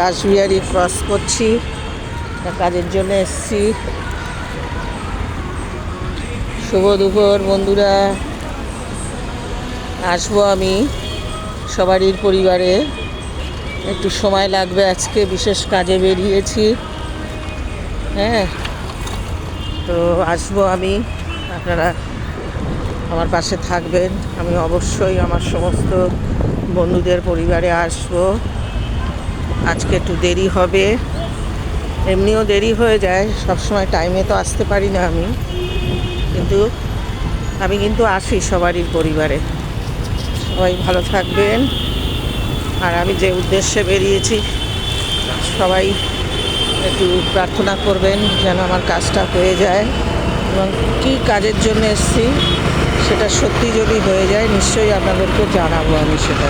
Rashbehari cross করছি, কাজের জন্য এসছি। শুভ দুপুর বন্ধুরা, আসবো আমি সবারই পরিবারে, একটু সময় লাগবে, আজকে বিশেষ কাজে বেরিয়েছি। হ্যাঁ, তো আসবো আমি, আপনারা আমার পাশে থাকবেন। আমি অবশ্যই আমার সমস্ত বন্ধুদের পরিবারে আসবো। আজকে একটু দেরি হবে, এমনিও দেরি হয়ে যায়, সবসময় টাইমে তো আসতে পারি না আমি কিন্তু আসি সবারই পরিবারে। সবাই ভালো থাকবেন, আর আমি যে উদ্দেশ্যে বেরিয়েছি সবাই একটু প্রার্থনা করবেন যেন আমার কাজটা হয়ে যায়, এবং কী কাজের জন্য এসেছি সেটা সত্যি যদি হয়ে যায় নিশ্চয়ই আপনাদেরকে জানাবো আমি সেটা।